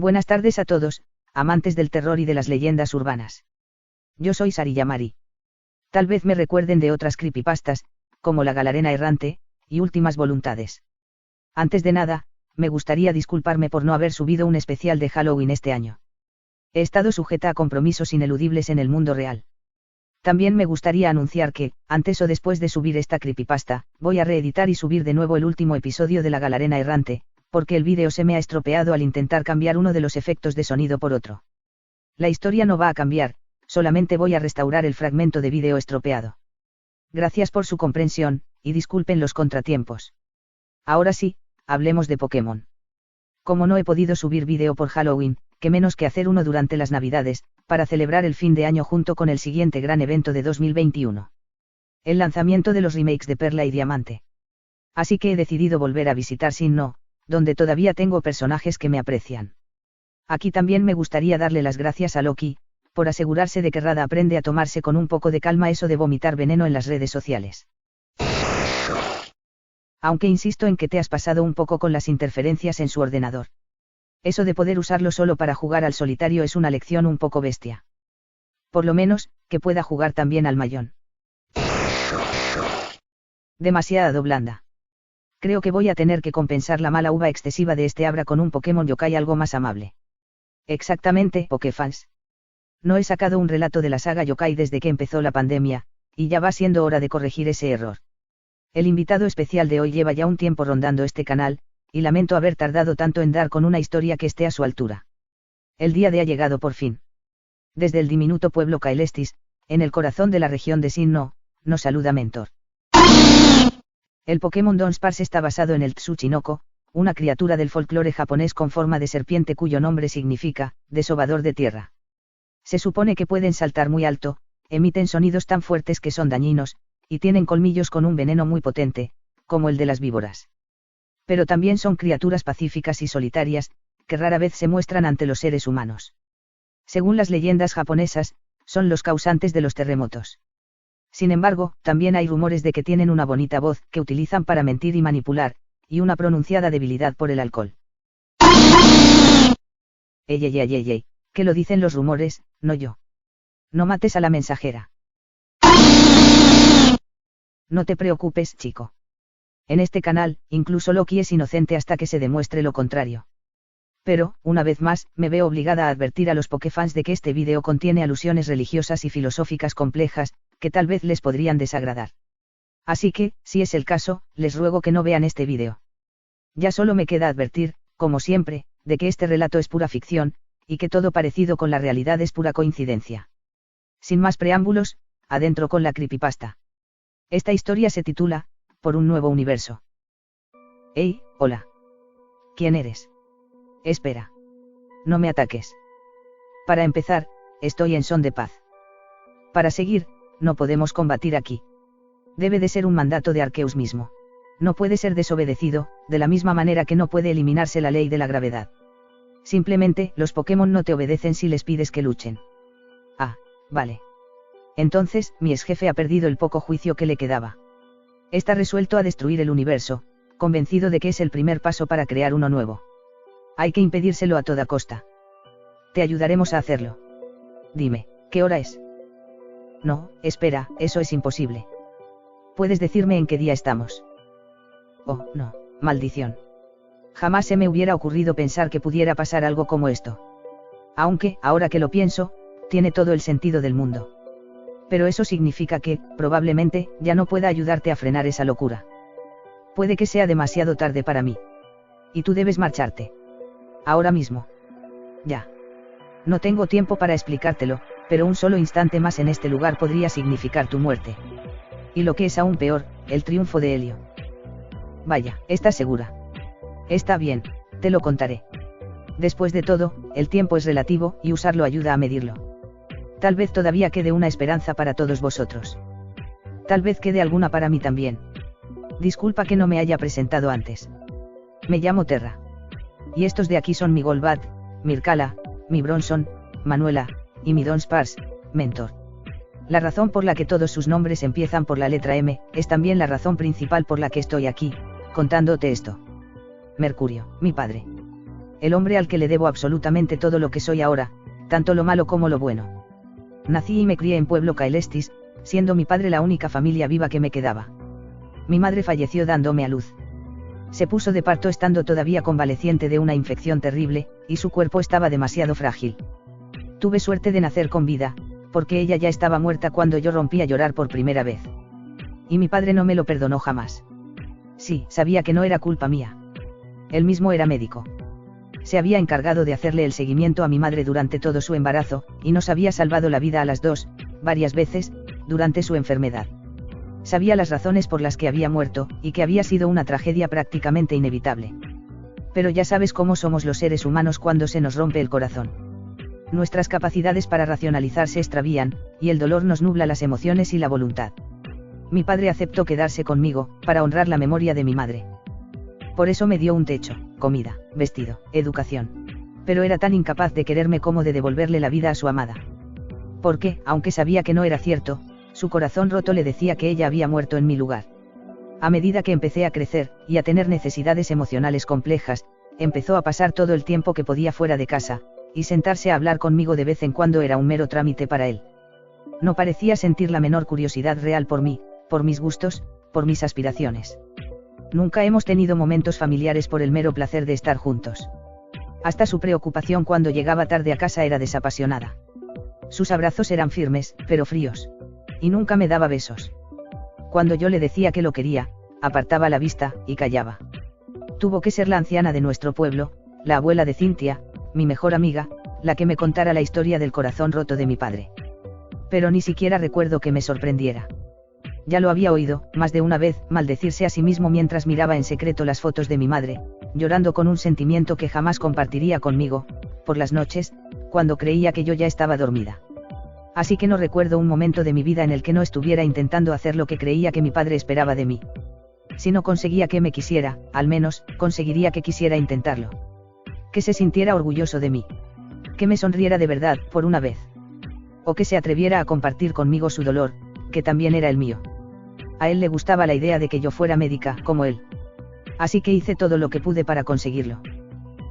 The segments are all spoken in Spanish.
Buenas tardes a todos, amantes del terror y de las leyendas urbanas. Yo soy Sariyamari. Tal vez me recuerden de otras creepypastas, como La Galarena Errante, y Últimas Voluntades. Antes de nada, me gustaría disculparme por no haber subido un especial de Halloween este año. He estado sujeta a compromisos ineludibles en el mundo real. También me gustaría anunciar que, antes o después de subir esta creepypasta, voy a reeditar y subir de nuevo el último episodio de La Galarena Errante, porque el vídeo se me ha estropeado al intentar cambiar uno de los efectos de sonido por otro. La historia no va a cambiar, solamente voy a restaurar el fragmento de vídeo estropeado. Gracias por su comprensión, y disculpen los contratiempos. Ahora sí, hablemos de Pokémon. Como no he podido subir vídeo por Halloween, qué menos que hacer uno durante las Navidades, para celebrar el fin de año junto con el siguiente gran evento de 2021. El lanzamiento de los remakes de Perla y Diamante. Así que he decidido volver a visitar Sinnoh, donde todavía tengo personajes que me aprecian. Aquí también me gustaría darle las gracias a Loki, por asegurarse de que Rada aprende a tomarse con un poco de calma eso de vomitar veneno en las redes sociales. Aunque insisto en que te has pasado un poco con las interferencias en su ordenador. Eso de poder usarlo solo para jugar al solitario es una lección un poco bestia. Por lo menos, que pueda jugar también al mayón. Demasiado blanda. Creo que voy a tener que compensar la mala uva excesiva de este Abra con un Pokémon Yokai algo más amable. Exactamente, Pokéfans. No he sacado un relato de la saga Yokai desde que empezó la pandemia, y ya va siendo hora de corregir ese error. El invitado especial de hoy lleva ya un tiempo rondando este canal, y lamento haber tardado tanto en dar con una historia que esté a su altura. El día de ha llegado por fin. Desde el diminuto pueblo Kaelestis, en el corazón de la región de Sinnoh, nos saluda Mentor. El Pokémon Dunsparce está basado en el Tsuchinoko, una criatura del folclore japonés con forma de serpiente cuyo nombre significa, desobador de tierra. Se supone que pueden saltar muy alto, emiten sonidos tan fuertes que son dañinos, y tienen colmillos con un veneno muy potente, como el de las víboras. Pero también son criaturas pacíficas y solitarias, que rara vez se muestran ante los seres humanos. Según las leyendas japonesas, son los causantes de los terremotos. Sin embargo, también hay rumores de que tienen una bonita voz que utilizan para mentir y manipular, y una pronunciada debilidad por el alcohol. Ey, que lo dicen los rumores, no yo. No mates a la mensajera. No te preocupes, chico. En este canal, incluso Loki es inocente hasta que se demuestre lo contrario. Pero, una vez más, me veo obligada a advertir a los Pokéfans de que este vídeo contiene alusiones religiosas y filosóficas complejas, que tal vez les podrían desagradar. Así que, si es el caso, les ruego que no vean este vídeo. Ya solo me queda advertir, como siempre, de que este relato es pura ficción, y que todo parecido con la realidad es pura coincidencia. Sin más preámbulos, adentro con la creepypasta. Esta historia se titula, Por un nuevo universo. Hey, hola. ¿Quién eres? Espera. No me ataques. Para empezar, estoy en son de paz. Para seguir, no podemos combatir aquí. Debe de ser un mandato de Arceus mismo. No puede ser desobedecido, de la misma manera que no puede eliminarse la ley de la gravedad. Simplemente, los Pokémon no te obedecen si les pides que luchen. Ah, vale. Entonces, mi ex jefe ha perdido el poco juicio que le quedaba. Está resuelto a destruir el universo, convencido de que es el primer paso para crear uno nuevo. Hay que impedírselo a toda costa. Te ayudaremos a hacerlo. Dime, ¿qué hora es? No, espera, eso es imposible. ¿Puedes decirme en qué día estamos? Oh, no, maldición. Jamás se me hubiera ocurrido pensar que pudiera pasar algo como esto. Aunque, ahora que lo pienso, tiene todo el sentido del mundo. Pero eso significa que, probablemente, ya no pueda ayudarte a frenar esa locura. Puede que sea demasiado tarde para mí. Y tú debes marcharte. Ahora mismo. Ya. No tengo tiempo para explicártelo, pero un solo instante más en este lugar podría significar tu muerte. Y lo que es aún peor, el triunfo de Helio. Vaya, ¿estás segura? Está bien, te lo contaré. Después de todo, el tiempo es relativo, y usarlo ayuda a medirlo. Tal vez todavía quede una esperanza para todos vosotros. Tal vez quede alguna para mí también. Disculpa que no me haya presentado antes. Me llamo Terra. Y estos de aquí son mi Golbat, Mircala, mi Bronson, Manuela, y mi Dunsparce, Mentor. La razón por la que todos sus nombres empiezan por la letra M, es también la razón principal por la que estoy aquí, contándote esto. Mercurio, mi padre. el hombre al que le debo absolutamente todo lo que soy ahora, tanto lo malo como lo bueno. Nací y me crié en Pueblo Caelestis, siendo mi padre la única familia viva que me quedaba. Mi madre falleció dándome a luz. Se puso de parto estando todavía convaleciente de una infección terrible, y su cuerpo estaba demasiado frágil. Tuve suerte de nacer con vida, porque ella ya estaba muerta cuando yo rompí a llorar por primera vez. Y mi padre no me lo perdonó jamás. Sí, sabía que no era culpa mía. Él mismo era médico. Se había encargado de hacerle el seguimiento a mi madre durante todo su embarazo, y nos había salvado la vida a las dos, varias veces, durante su enfermedad. Sabía las razones por las que había muerto, y que había sido una tragedia prácticamente inevitable. Pero ya sabes cómo somos los seres humanos cuando se nos rompe el corazón. Nuestras capacidades para racionalizar se extravían, y el dolor nos nubla las emociones y la voluntad. Mi padre aceptó quedarse conmigo, para honrar la memoria de mi madre. Por eso me dio un techo, comida, vestido, educación. Pero era tan incapaz de quererme como de devolverle la vida a su amada. Porque, aunque sabía que no era cierto, su corazón roto le decía que ella había muerto en mi lugar. A medida que empecé a crecer, y a tener necesidades emocionales complejas, empezó a pasar todo el tiempo que podía fuera de casa, y sentarse a hablar conmigo de vez en cuando era un mero trámite para él. No parecía sentir la menor curiosidad real por mí, por mis gustos, por mis aspiraciones. Nunca hemos tenido momentos familiares por el mero placer de estar juntos. Hasta su preocupación cuando llegaba tarde a casa era desapasionada. Sus abrazos eran firmes, pero fríos. Y nunca me daba besos. Cuando yo le decía que lo quería, apartaba la vista, y callaba. Tuvo que ser la anciana de nuestro pueblo, la abuela de Cintia, mi mejor amiga, la que me contara la historia del corazón roto de mi padre. Pero ni siquiera recuerdo que me sorprendiera. Ya lo había oído, más de una vez, maldecirse a sí mismo mientras miraba en secreto las fotos de mi madre, llorando con un sentimiento que jamás compartiría conmigo, por las noches, cuando creía que yo ya estaba dormida. Así que no recuerdo un momento de mi vida en el que no estuviera intentando hacer lo que creía que mi padre esperaba de mí. Si no conseguía que me quisiera, al menos, conseguiría que quisiera intentarlo. Que se sintiera orgulloso de mí. Que me sonriera de verdad, por una vez. O que se atreviera a compartir conmigo su dolor, que también era el mío. A él le gustaba la idea de que yo fuera médica, como él. Así que hice todo lo que pude para conseguirlo.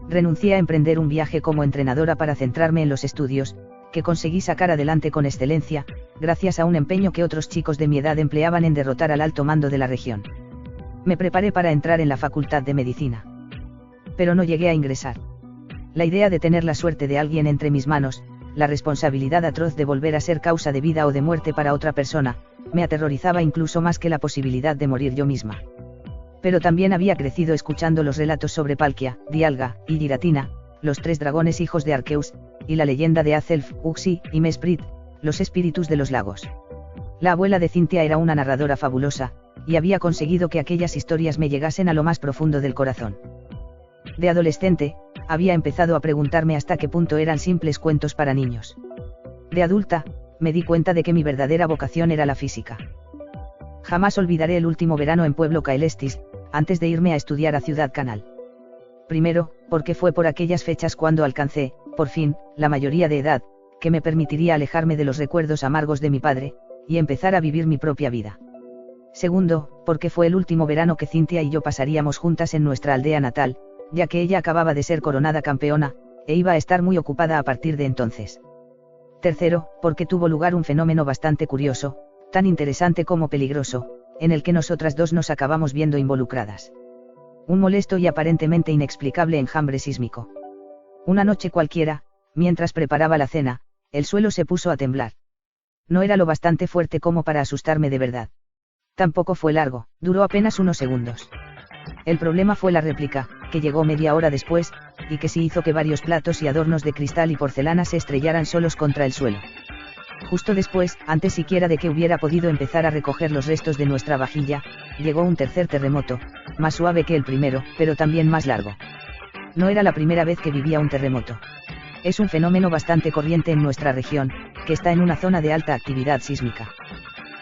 Renuncié a emprender un viaje como entrenadora para centrarme en los estudios, que conseguí sacar adelante con excelencia, gracias a un empeño que otros chicos de mi edad empleaban en derrotar al alto mando de la región. Me preparé para entrar en la Facultad de Medicina. Pero no llegué a ingresar. La idea de tener la suerte de alguien entre mis manos, la responsabilidad atroz de volver a ser causa de vida o de muerte para otra persona, me aterrorizaba incluso más que la posibilidad de morir yo misma. Pero también había crecido escuchando los relatos sobre Palkia, Dialga, y Giratina, los tres dragones hijos de Arceus, y la leyenda de Azelf, Uxie, y Mesprit, los espíritus de los lagos. La abuela de Cintia era una narradora fabulosa, y había conseguido que aquellas historias me llegasen a lo más profundo del corazón. De adolescente, había empezado a preguntarme hasta qué punto eran simples cuentos para niños. De adulta, me di cuenta de que mi verdadera vocación era la física. Jamás olvidaré el último verano en Pueblo Caelestis, antes de irme a estudiar a Ciudad Canal. Primero, porque fue por aquellas fechas cuando alcancé, por fin, la mayoría de edad, que me permitiría alejarme de los recuerdos amargos de mi padre, y empezar a vivir mi propia vida. Segundo, porque fue el último verano que Cintia y yo pasaríamos juntas en nuestra aldea natal, ya que ella acababa de ser coronada campeona, e iba a estar muy ocupada a partir de entonces. Tercero, porque tuvo lugar un fenómeno bastante curioso, tan interesante como peligroso, en el que nosotras dos nos acabamos viendo involucradas. Un molesto y aparentemente inexplicable enjambre sísmico. Una noche cualquiera, mientras preparaba la cena, el suelo se puso a temblar. No era lo bastante fuerte como para asustarme de verdad. Tampoco fue largo, duró apenas unos segundos. El problema fue la réplica, que llegó media hora después, y que sí hizo que varios platos y adornos de cristal y porcelana se estrellaran solos contra el suelo. Justo después, antes siquiera de que hubiera podido empezar a recoger los restos de nuestra vajilla, llegó un tercer terremoto, más suave que el primero, pero también más largo. No era la primera vez que vivía un terremoto. Es un fenómeno bastante corriente en nuestra región, que está en una zona de alta actividad sísmica.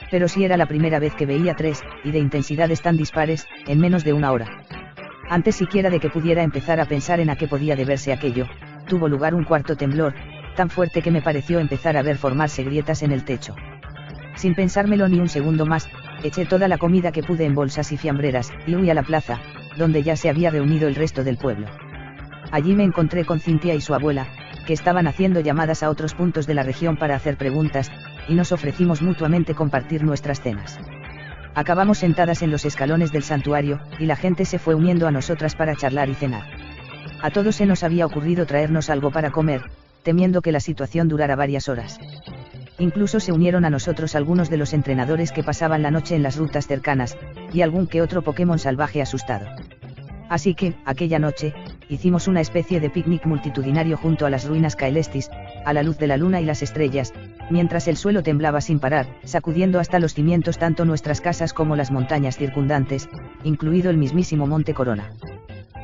Pero sí era la primera vez que veía tres, y de intensidades tan dispares, en menos de una hora. Antes siquiera de que pudiera empezar a pensar en a qué podía deberse aquello, tuvo lugar un cuarto temblor, tan fuerte que me pareció empezar a ver formarse grietas en el techo. Sin pensármelo ni un segundo más, eché toda la comida que pude en bolsas y fiambreras, y huí a la plaza, donde ya se había reunido el resto del pueblo. Allí me encontré con Cynthia y su abuela, que estaban haciendo llamadas a otros puntos de la región para hacer preguntas, y nos ofrecimos mutuamente compartir nuestras cenas. Acabamos sentadas en los escalones del santuario, y la gente se fue uniendo a nosotras para charlar y cenar. A todos se nos había ocurrido traernos algo para comer, temiendo que la situación durara varias horas. Incluso se unieron a nosotros algunos de los entrenadores que pasaban la noche en las rutas cercanas, y algún que otro Pokémon salvaje asustado. Así que, aquella noche, hicimos una especie de picnic multitudinario junto a las ruinas Caelestis, a la luz de la luna y las estrellas, mientras el suelo temblaba sin parar, sacudiendo hasta los cimientos tanto nuestras casas como las montañas circundantes, incluido el mismísimo Monte Corona.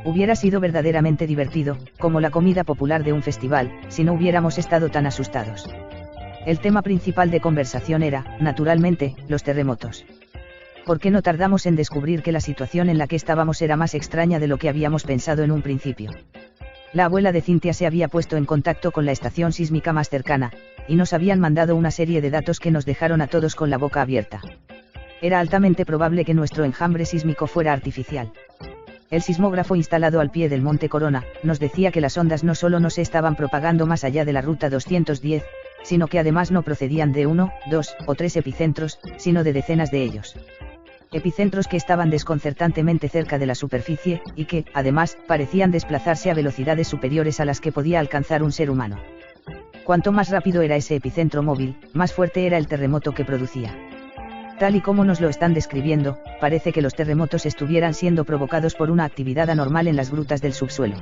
Hubiera sido verdaderamente divertido, como la comida popular de un festival, si no hubiéramos estado tan asustados. El tema principal de conversación era, naturalmente, los terremotos. ¿Por qué no tardamos en descubrir que la situación en la que estábamos era más extraña de lo que habíamos pensado en un principio? La abuela de Cynthia se había puesto en contacto con la estación sísmica más cercana, y nos habían mandado una serie de datos que nos dejaron a todos con la boca abierta. Era altamente probable que nuestro enjambre sísmico fuera artificial. El sismógrafo instalado al pie del Monte Corona, nos decía que las ondas no solo no se estaban propagando más allá de la ruta 210, sino que además no procedían de 1, 2 o 3 epicentros, sino de decenas de ellos. Epicentros que estaban desconcertantemente cerca de la superficie, y que, además, parecían desplazarse a velocidades superiores a las que podía alcanzar un ser humano. Cuanto más rápido era ese epicentro móvil, más fuerte era el terremoto que producía. Tal y como nos lo están describiendo, parece que los terremotos estuvieran siendo provocados por una actividad anormal en las grutas del subsuelo.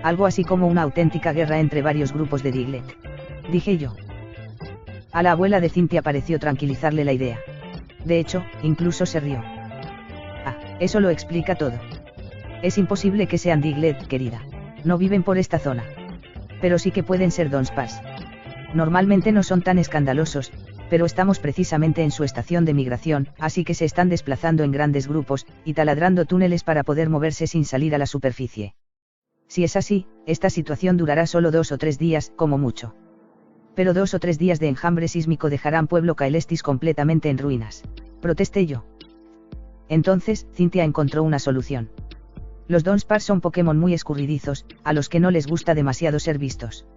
Algo así como una auténtica guerra entre varios grupos de Diglett. Dije yo. A la abuela de Cynthia pareció tranquilizarle la idea. De hecho, incluso se rió. Ah, eso lo explica todo. Es imposible que sean Diglett, querida. No viven por esta zona. Pero sí que pueden ser Dunsparce. Normalmente no son tan escandalosos, pero estamos precisamente en su estación de migración, así que se están desplazando en grandes grupos, y taladrando túneles para poder moverse sin salir a la superficie. Si es así, esta situación durará solo 2 o 3 días, como mucho. Pero 2 o 3 días de enjambre sísmico dejarán Pueblo Caelestis completamente en ruinas. Protesté yo. Entonces, Cynthia encontró una solución. Los Dunsparce son Pokémon muy escurridizos, a los que no les gusta demasiado ser vistos.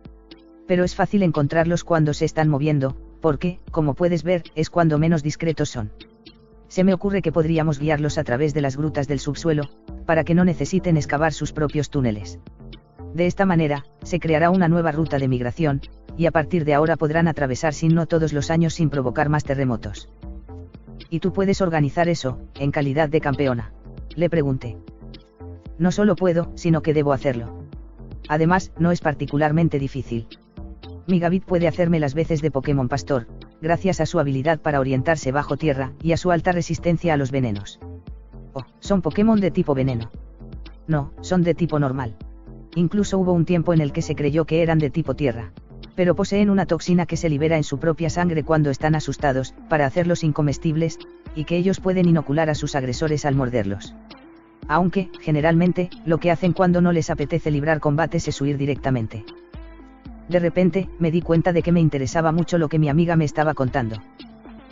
Pero es fácil encontrarlos cuando se están moviendo, porque, como puedes ver, es cuando menos discretos son. Se me ocurre que podríamos guiarlos a través de las grutas del subsuelo, para que no necesiten excavar sus propios túneles. De esta manera, se creará una nueva ruta de migración, y a partir de ahora podrán atravesar Sinnoh todos los años sin provocar más terremotos. ¿Y tú puedes organizar eso, en calidad de campeona?, le pregunté. No solo puedo, sino que debo hacerlo. Además, no es particularmente difícil. Mi Gavit puede hacerme las veces de Pokémon Pastor, gracias a su habilidad para orientarse bajo tierra, y a su alta resistencia a los venenos. Oh, son Pokémon de tipo veneno. No, son de tipo normal. Incluso hubo un tiempo en el que se creyó que eran de tipo tierra. Pero poseen una toxina que se libera en su propia sangre cuando están asustados, para hacerlos incomestibles, y que ellos pueden inocular a sus agresores al morderlos. Aunque, generalmente, lo que hacen cuando no les apetece librar combates es huir directamente. De repente, me di cuenta de que me interesaba mucho lo que mi amiga me estaba contando.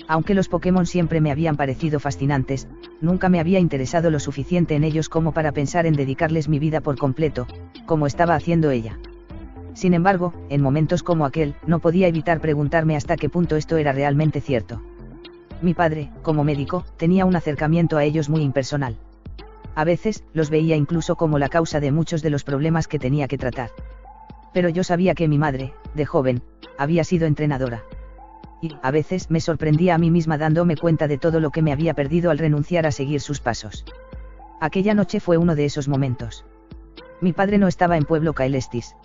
Aunque los Pokémon siempre me habían parecido fascinantes, nunca me había interesado lo suficiente en ellos como para pensar en dedicarles mi vida por completo, como estaba haciendo ella. Sin embargo, en momentos como aquel, no podía evitar preguntarme hasta qué punto esto era realmente cierto. Mi padre, como médico, tenía un acercamiento a ellos muy impersonal. A veces, los veía incluso como la causa de muchos de los problemas que tenía que tratar. Pero yo sabía que mi madre, de joven, había sido entrenadora. Y, a veces, me sorprendía a mí misma dándome cuenta de todo lo que me había perdido al renunciar a seguir sus pasos. Aquella noche fue uno de esos momentos. Mi padre no estaba en Pueblo Caelestis.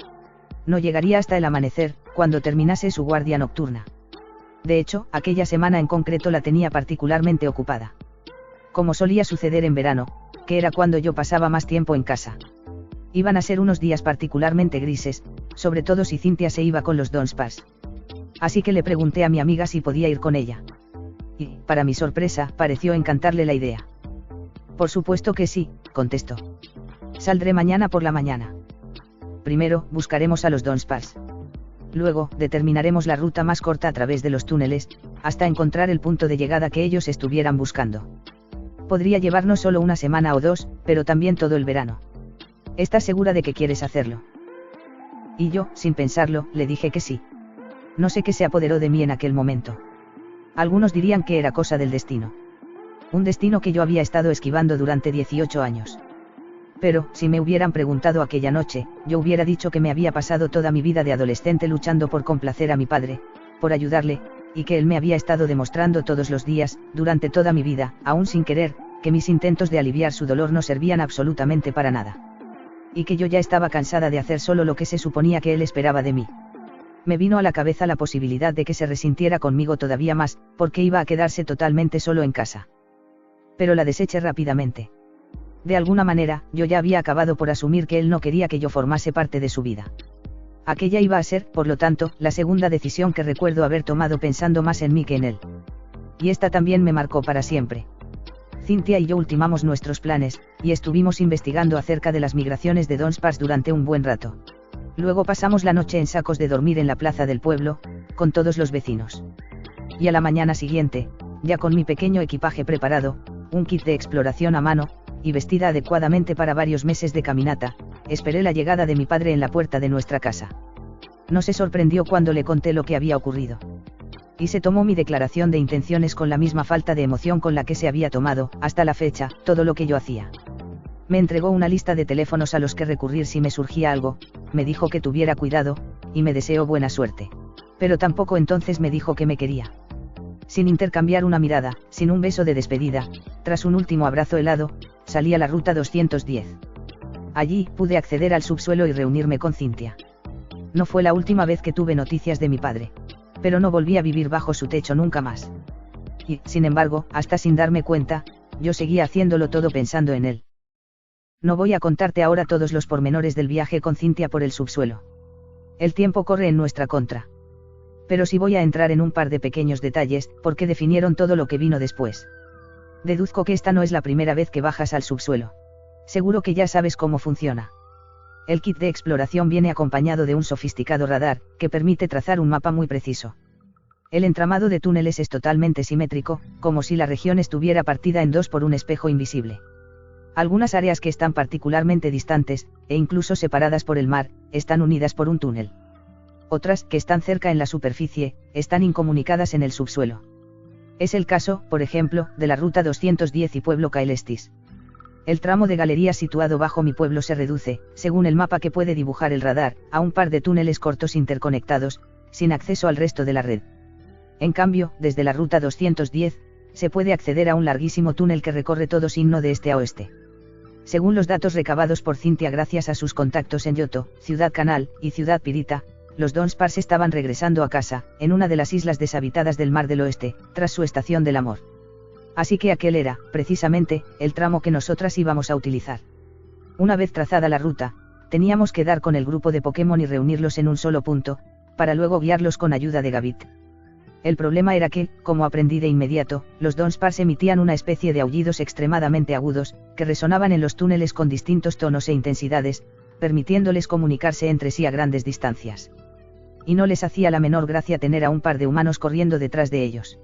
No llegaría hasta el amanecer, cuando terminase su guardia nocturna. De hecho, aquella semana en concreto la tenía particularmente ocupada. Como solía suceder en verano, que era cuando yo pasaba más tiempo en casa. Iban a ser unos días particularmente grises, sobre todo si Cynthia se iba con los Dunsparce. Así que le pregunté a mi amiga si podía ir con ella. Y, para mi sorpresa, pareció encantarle la idea. Por supuesto que sí, contestó. Saldré mañana por la mañana. Primero, buscaremos a los Dunsparce. Luego, determinaremos la ruta más corta a través de los túneles, hasta encontrar el punto de llegada que ellos estuvieran buscando. Podría llevarnos solo una semana o 2, pero también todo el verano. ¿Estás segura de que quieres hacerlo? Y yo, sin pensarlo, le dije que sí. No sé qué se apoderó de mí en aquel momento. Algunos dirían que era cosa del destino. Un destino que yo había estado esquivando durante 18 años. Pero, si me hubieran preguntado aquella noche, yo hubiera dicho que me había pasado toda mi vida de adolescente luchando por complacer a mi padre, por ayudarle, y que él me había estado demostrando todos los días, durante toda mi vida, aún sin querer, que mis intentos de aliviar su dolor no servían absolutamente para nada. Y que yo ya estaba cansada de hacer solo lo que se suponía que él esperaba de mí. Me vino a la cabeza la posibilidad de que se resintiera conmigo todavía más, porque iba a quedarse totalmente solo en casa. Pero la deseché rápidamente. De alguna manera, yo ya había acabado por asumir que él no quería que yo formase parte de su vida. Aquella iba a ser, por lo tanto, la segunda decisión que recuerdo haber tomado pensando más en mí que en él. Y esta también me marcó para siempre. Cynthia y yo ultimamos nuestros planes, y estuvimos investigando acerca de las migraciones de Donspars durante un buen rato. Luego pasamos la noche en sacos de dormir en la plaza del pueblo, con todos los vecinos. Y a la mañana siguiente, ya con mi pequeño equipaje preparado, un kit de exploración a mano, y vestida adecuadamente para varios meses de caminata, esperé la llegada de mi padre en la puerta de nuestra casa. No se sorprendió cuando le conté lo que había ocurrido. Y se tomó mi declaración de intenciones con la misma falta de emoción con la que se había tomado, hasta la fecha, todo lo que yo hacía. Me entregó una lista de teléfonos a los que recurrir si me surgía algo, me dijo que tuviera cuidado, y me deseó buena suerte. Pero tampoco entonces me dijo que me quería. Sin intercambiar una mirada, sin un beso de despedida, tras un último abrazo helado, salí a la ruta 210. Allí, pude acceder al subsuelo y reunirme con Cynthia. No fue la última vez que tuve noticias de mi padre. Pero no volví a vivir bajo su techo nunca más. Y, sin embargo, hasta sin darme cuenta, yo seguía haciéndolo todo pensando en él. No voy a contarte ahora todos los pormenores del viaje con Cynthia por el subsuelo. El tiempo corre en nuestra contra. Pero sí voy a entrar en un par de pequeños detalles, porque definieron todo lo que vino después. Deduzco que esta no es la primera vez que bajas al subsuelo. Seguro que ya sabes cómo funciona. El kit de exploración viene acompañado de un sofisticado radar, que permite trazar un mapa muy preciso. El entramado de túneles es totalmente simétrico, como si la región estuviera partida en dos por un espejo invisible. Algunas áreas que están particularmente distantes, e incluso separadas por el mar, están unidas por un túnel. Otras, que están cerca en la superficie, están incomunicadas en el subsuelo. Es el caso, por ejemplo, de la ruta 210 y Pueblo Caelestis. El tramo de galería situado bajo mi pueblo se reduce, según el mapa que puede dibujar el radar, a un par de túneles cortos interconectados, sin acceso al resto de la red. En cambio, desde la ruta 210, se puede acceder a un larguísimo túnel que recorre todo Sinnoh de este a oeste. Según los datos recabados por Cynthia gracias a sus contactos en Yoto, Ciudad Canal, y Ciudad Pirita, los Donspars estaban regresando a casa, en una de las islas deshabitadas del Mar del Oeste, tras su estación del amor. Así que aquel era, precisamente, el tramo que nosotras íbamos a utilizar. Una vez trazada la ruta, teníamos que dar con el grupo de Pokémon y reunirlos en un solo punto, para luego guiarlos con ayuda de Gavit. El problema era que, como aprendí de inmediato, los Donspars emitían una especie de aullidos extremadamente agudos, que resonaban en los túneles con distintos tonos e intensidades, permitiéndoles comunicarse entre sí a grandes distancias. Y no les hacía la menor gracia tener a un par de humanos corriendo detrás de ellos.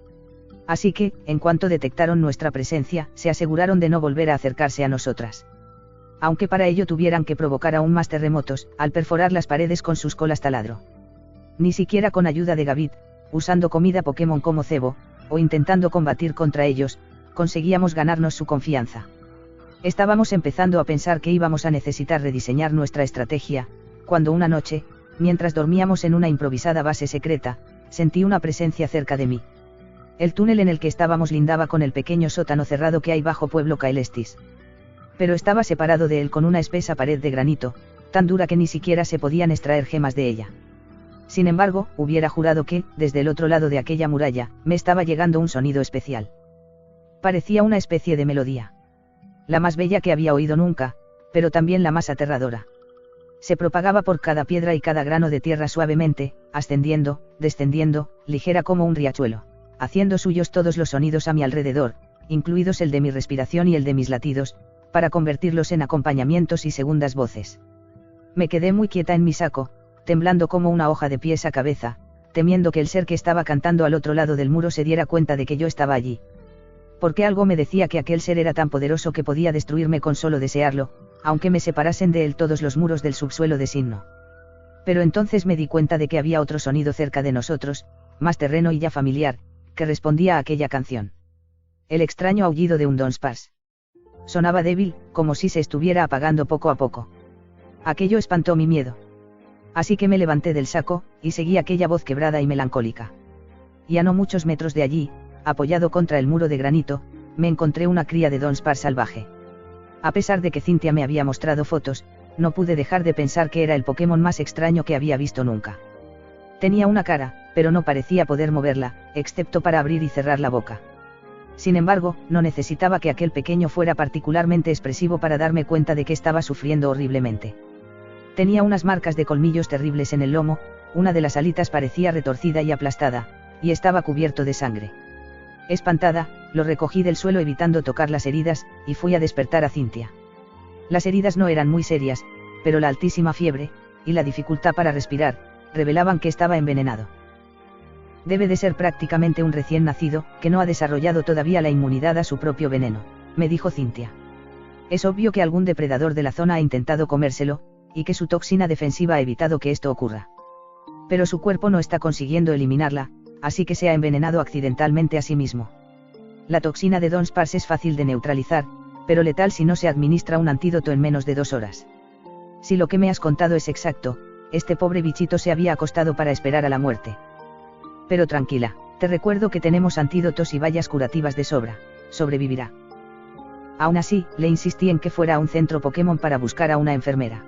Así que, en cuanto detectaron nuestra presencia, se aseguraron de no volver a acercarse a nosotras. Aunque para ello tuvieran que provocar aún más terremotos, al perforar las paredes con sus colas taladro. Ni siquiera con ayuda de Gavit, usando comida Pokémon como cebo, o intentando combatir contra ellos, conseguíamos ganarnos su confianza. Estábamos empezando a pensar que íbamos a necesitar rediseñar nuestra estrategia, cuando una noche, mientras dormíamos en una improvisada base secreta, sentí una presencia cerca de mí. El túnel en el que estábamos lindaba con el pequeño sótano cerrado que hay bajo Pueblo Caelestis. Pero estaba separado de él con una espesa pared de granito, tan dura que ni siquiera se podían extraer gemas de ella. Sin embargo, hubiera jurado que, desde el otro lado de aquella muralla, me estaba llegando un sonido especial. Parecía una especie de melodía. La más bella que había oído nunca, pero también la más aterradora. Se propagaba por cada piedra y cada grano de tierra suavemente, ascendiendo, descendiendo, ligera como un riachuelo, haciendo suyos todos los sonidos a mi alrededor, incluidos el de mi respiración y el de mis latidos, para convertirlos en acompañamientos y segundas voces. Me quedé muy quieta en mi saco, temblando como una hoja de pies a cabeza, temiendo que el ser que estaba cantando al otro lado del muro se diera cuenta de que yo estaba allí. Porque algo me decía que aquel ser era tan poderoso que podía destruirme con solo desearlo, aunque me separasen de él todos los muros del subsuelo de Sinnoh. Pero entonces me di cuenta de que había otro sonido cerca de nosotros, más terreno y ya familiar, que respondía a aquella canción. El extraño aullido de un Dunsparce. Sonaba débil, como si se estuviera apagando poco a poco. Aquello espantó mi miedo. Así que me levanté del saco, y seguí aquella voz quebrada y melancólica. Y a no muchos metros de allí, apoyado contra el muro de granito, me encontré una cría de Dunsparce salvaje. A pesar de que Cynthia me había mostrado fotos, no pude dejar de pensar que era el Pokémon más extraño que había visto nunca. Tenía una cara, pero no parecía poder moverla, excepto para abrir y cerrar la boca. Sin embargo, no necesitaba que aquel pequeño fuera particularmente expresivo para darme cuenta de que estaba sufriendo horriblemente. Tenía unas marcas de colmillos terribles en el lomo, una de las alitas parecía retorcida y aplastada, y estaba cubierto de sangre. Espantada, lo recogí del suelo evitando tocar las heridas, y fui a despertar a Cynthia. Las heridas no eran muy serias, pero la altísima fiebre, y la dificultad para respirar, revelaban que estaba envenenado. Debe de ser prácticamente un recién nacido, que no ha desarrollado todavía la inmunidad a su propio veneno, me dijo Cynthia. Es obvio que algún depredador de la zona ha intentado comérselo, y que su toxina defensiva ha evitado que esto ocurra. Pero su cuerpo no está consiguiendo eliminarla, así que se ha envenenado accidentalmente a sí mismo. La toxina de Dunsparce es fácil de neutralizar, pero letal si no se administra un antídoto en menos de 2 horas. Si lo que me has contado es exacto, este pobre bichito se había acostado para esperar a la muerte. Pero tranquila, te recuerdo que tenemos antídotos y vallas curativas de sobra, sobrevivirá. Aún así, le insistí en que fuera a un centro Pokémon para buscar a una enfermera.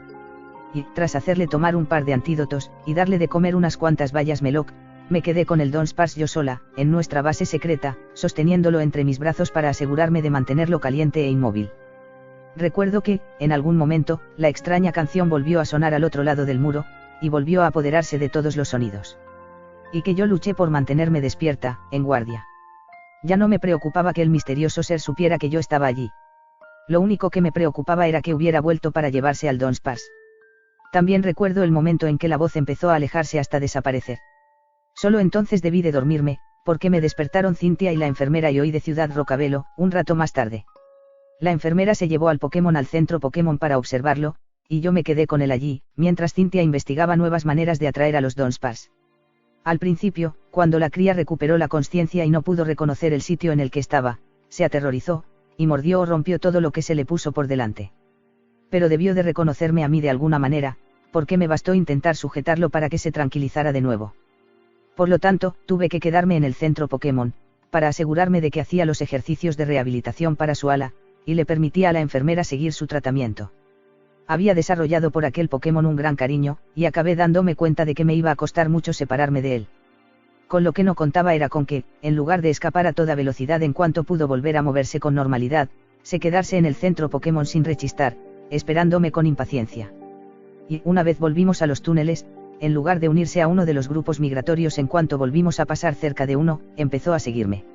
Y, tras hacerle tomar un par de antídotos, y darle de comer unas cuantas bayas Meloc, me quedé con el Dunsparce yo sola, en nuestra base secreta, sosteniéndolo entre mis brazos para asegurarme de mantenerlo caliente e inmóvil. Recuerdo que, en algún momento, la extraña canción volvió a sonar al otro lado del muro, y volvió a apoderarse de todos los sonidos. Y que yo luché por mantenerme despierta, en guardia. Ya no me preocupaba que el misterioso ser supiera que yo estaba allí. Lo único que me preocupaba era que hubiera vuelto para llevarse al Dunsparce. También recuerdo el momento en que la voz empezó a alejarse hasta desaparecer. Solo entonces debí de dormirme, porque me despertaron Cynthia y la enfermera y oí de Ciudad Rocabelo, un rato más tarde. La enfermera se llevó al Pokémon al centro Pokémon para observarlo, y yo me quedé con él allí, mientras Cynthia investigaba nuevas maneras de atraer a los Dunsparce. Al principio, cuando la cría recuperó la consciencia y no pudo reconocer el sitio en el que estaba, se aterrorizó, y mordió o rompió todo lo que se le puso por delante. Pero debió de reconocerme a mí de alguna manera, porque me bastó intentar sujetarlo para que se tranquilizara de nuevo. Por lo tanto, tuve que quedarme en el centro Pokémon, para asegurarme de que hacía los ejercicios de rehabilitación para su ala, y le permitía a la enfermera seguir su tratamiento. Había desarrollado por aquel Pokémon un gran cariño, y acabé dándome cuenta de que me iba a costar mucho separarme de él. Con lo que no contaba era con que, en lugar de escapar a toda velocidad en cuanto pudo volver a moverse con normalidad, se quedarse en el centro Pokémon sin rechistar, esperándome con impaciencia. Y, una vez volvimos a los túneles, en lugar de unirse a uno de los grupos migratorios en cuanto volvimos a pasar cerca de uno, empezó a seguirme.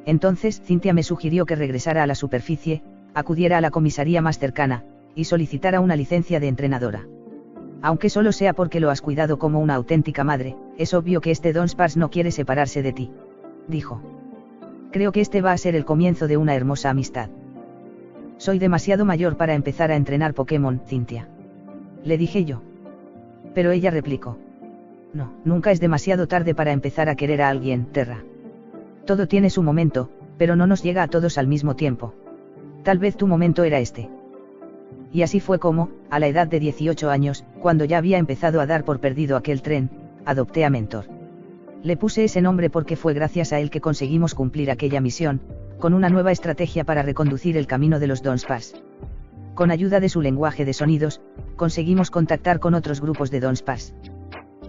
Entonces Cynthia me sugirió que regresara a la superficie, acudiera a la comisaría más cercana, y solicitara una licencia de entrenadora. Aunque solo sea porque lo has cuidado como una auténtica madre, es obvio que este Dunsparce no quiere separarse de ti, dijo. Creo que este va a ser el comienzo de una hermosa amistad. Soy demasiado mayor para empezar a entrenar Pokémon, Cynthia. Le dije yo. Pero ella replicó. No, nunca es demasiado tarde para empezar a querer a alguien, Terra. Todo tiene su momento, pero no nos llega a todos al mismo tiempo. Tal vez tu momento era este. Y así fue como, a la edad de 18 años, cuando ya había empezado a dar por perdido aquel tren, adopté a Mentor. Le puse ese nombre porque fue gracias a él que conseguimos cumplir aquella misión, con una nueva estrategia para reconducir el camino de los Dunsparce. Con ayuda de su lenguaje de sonidos, conseguimos contactar con otros grupos de Dunsparce.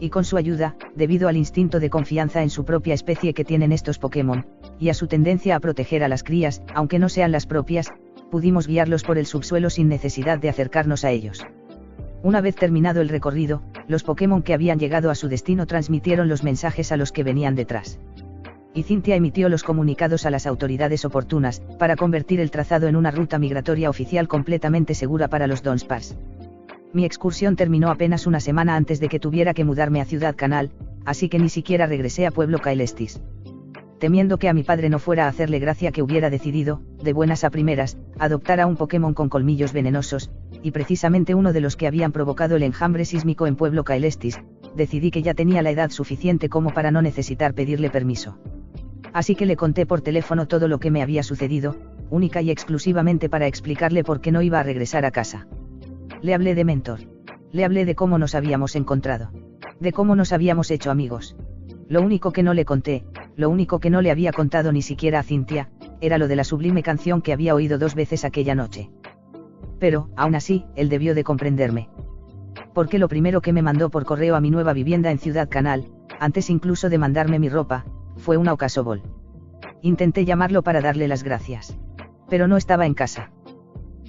Y con su ayuda, debido al instinto de confianza en su propia especie que tienen estos Pokémon, y a su tendencia a proteger a las crías, aunque no sean las propias, pudimos guiarlos por el subsuelo sin necesidad de acercarnos a ellos. Una vez terminado el recorrido, los Pokémon que habían llegado a su destino transmitieron los mensajes a los que venían detrás. Y Cynthia emitió los comunicados a las autoridades oportunas, para convertir el trazado en una ruta migratoria oficial completamente segura para los Dunsparce. Mi excursión terminó apenas una semana antes de que tuviera que mudarme a Ciudad Canal, así que ni siquiera regresé a Pueblo Caelestis. temiendo que a mi padre no fuera a hacerle gracia que hubiera decidido, de buenas a primeras, adoptar a un Pokémon con colmillos venenosos, y precisamente uno de los que habían provocado el enjambre sísmico en Pueblo Caelestis, decidí que ya tenía la edad suficiente como para no necesitar pedirle permiso. Así que le conté por teléfono todo lo que me había sucedido, única y exclusivamente para explicarle por qué no iba a regresar a casa. Le hablé de Mentor. Le hablé de cómo nos habíamos encontrado. De cómo nos habíamos hecho amigos. Lo único que no le conté, lo único que no le había contado ni siquiera a Cynthia, era lo de la sublime canción que había oído 2 veces aquella noche. Pero, aún así, él debió de comprenderme. Porque lo primero que me mandó por correo a mi nueva vivienda en Ciudad Canal, antes incluso de mandarme mi ropa, fue una Ocasobol. Intenté llamarlo para darle las gracias. Pero no estaba en casa.